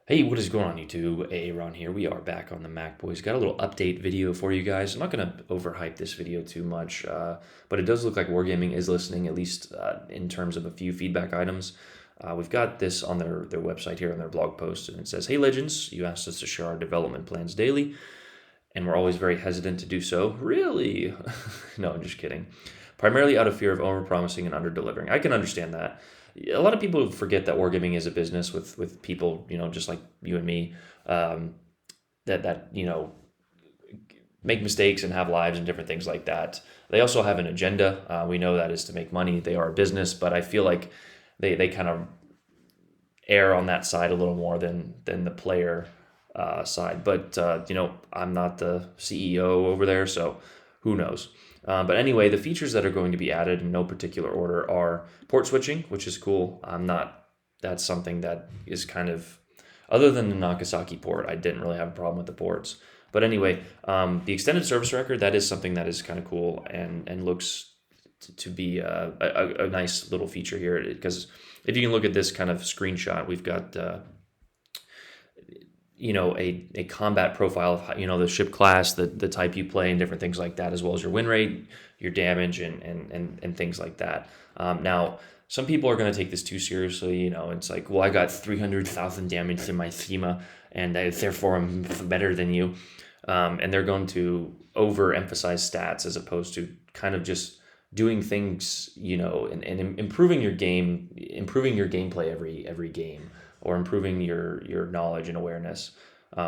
Hey, what is going on YouTube? Aaron here. We are back on the Mac Boys. Got a little update video for you guys. I'm not going to overhype this video too much, but it does look like Wargaming is listening, at least in terms of a few feedback items. We've got this on their website here on their blog post, and it says, "Hey Legends, you asked us to share our development plans daily, and we're always very hesitant to do so." Really? No, I'm just kidding. Primarily out of fear of overpromising and underdelivering. I can understand that. A lot of people forget that wargaming is a business with people, just like you and me, um, that make mistakes and have lives and different things like that. They also have an agenda. We know that is to make money. They are a business, but I feel like they kind of err on that side a little more than the player side. But I'm not the CEO over there, so who knows? But anyway, the features that are going to be added in no particular order are port switching, which is cool. I'm not. That's something that is kind of other than the Nagasaki port. I didn't really have a problem with the ports. But anyway, the extended service record, that is something that is kind of cool and looks to be a nice little feature here, because if you can look at this kind of screenshot, we've got a combat profile of the ship class, the type you play, and different things like that, as well as your win rate, your damage, and things like that. Now, some people are going to take this too seriously. It's like, well, I got 300,000 damage in my Thema, and therefore I'm better than you. And they're going to overemphasize stats as opposed to kind of just doing things, and improving your gameplay every game, or improving your knowledge and awareness,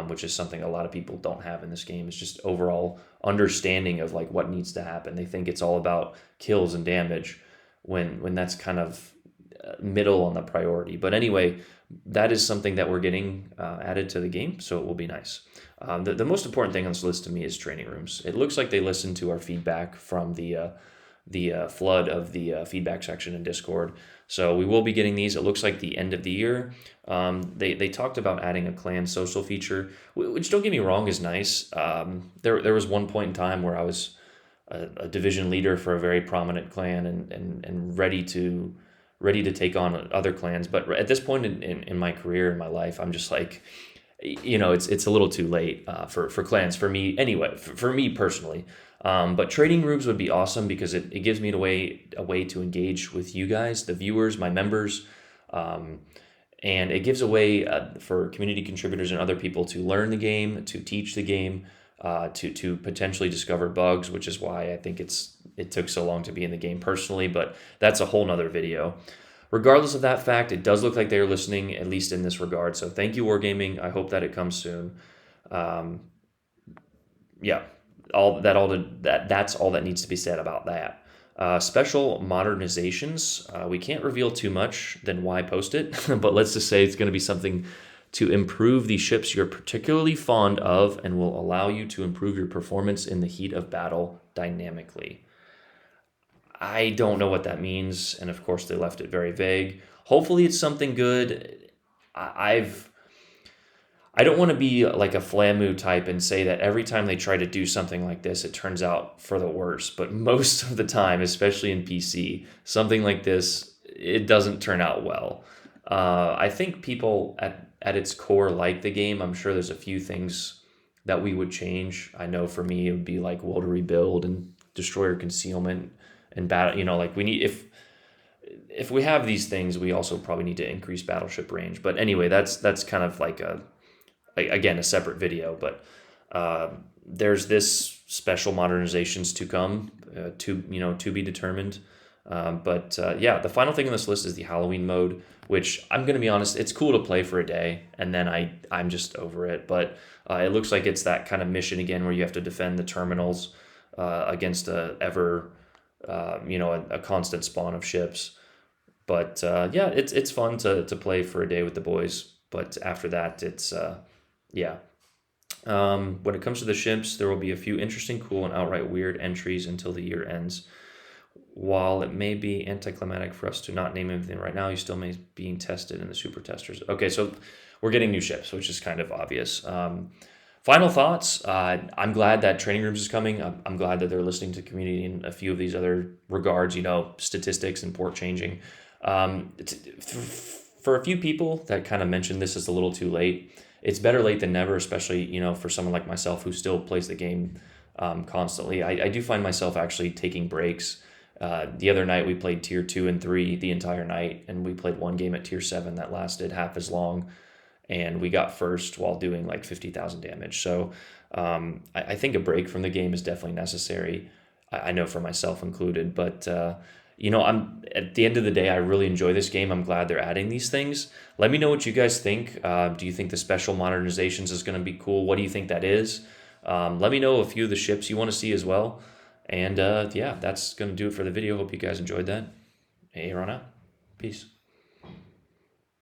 which is something a lot of people don't have in this game. Is just overall understanding of like what needs to happen. They think it's all about kills and damage, when that's kind of middle on the priority. But anyway, that is something that we're getting added to the game, so it will be nice. The most important thing on this list to me is training rooms. It looks like they listened to our feedback from the flood of the feedback section in Discord. So we will be getting these. It looks like the end of the year. They talked about adding a clan social feature, which, don't get me wrong, is nice. There was one point in time where I was a division leader for a very prominent clan, and ready to take on other clans. But at this point in my career, in my life, I'm just like, it's a little too late for clans, for me anyway, for me personally. But trading rooms would be awesome, because it gives me a way to engage with you guys, the viewers, my members, and it gives a way for community contributors and other people to learn the game, to teach the game, to potentially discover bugs, which is why I think it took so long to be in the game personally. But that's a whole nother video. Regardless of that fact, it does look like they're listening, at least in this regard. So thank you, Wargaming. I hope that it comes soon. Um, yeah, that's all that needs to be said about that. Special modernizations. We can't reveal too much, then why post it? But let's just say it's going to be something to improve the ships you're particularly fond of, and will allow you to improve your performance in the heat of battle dynamically. I don't know what that means, and of course they left it very vague. Hopefully it's something good. I don't want to be like a Flamu type and say that every time they try to do something like this, it turns out for the worse. But most of the time, especially in PC, something like this, it doesn't turn out well. I think people at its core like the game. I'm sure there's a few things that we would change. I know for me, it would be like World Rebuild and Destroyer Concealment and battle. Like we need, if we have these things, we also probably need to increase battleship range. But anyway, that's kind of like again, a separate video. But there's this special modernizations to come, to be determined. Yeah, the final thing on this list is the Halloween mode, which I'm gonna be honest, it's cool to play for a day, and then I'm just over it. But it looks like it's that kind of mission again, where you have to defend the terminals against a ever a constant spawn of ships. But yeah, it's fun to play for a day with the boys. But after that, it's yeah. When it comes to the ships, there will be a few interesting, cool, and outright weird entries until the year ends. While it may be anticlimactic for us to not name anything right now, you still may be being tested in the super testers. Okay, so we're getting new ships, which is kind of obvious. Final thoughts. I'm glad that training rooms is coming. I'm glad that they're listening to community in a few of these other regards, statistics and port changing. for a few people that kind of mentioned this is a little too late, it's better late than never, especially, for someone like myself who still plays the game constantly. I do find myself actually taking breaks. The other night we played tier 2 and 3 the entire night, and we played one game at tier 7 that lasted half as long, and we got first while doing like 50,000 damage. So I think a break from the game is definitely necessary. I know for myself included, but I'm at the end of the day, I really enjoy this game. I'm glad they're adding these things. Let me know what you guys think. Do you think the special modernizations is going to be cool? What do you think that is? Let me know a few of the ships you want to see as well. And yeah, that's going to do it for the video. Hope you guys enjoyed that. Hey, Ron out. Peace.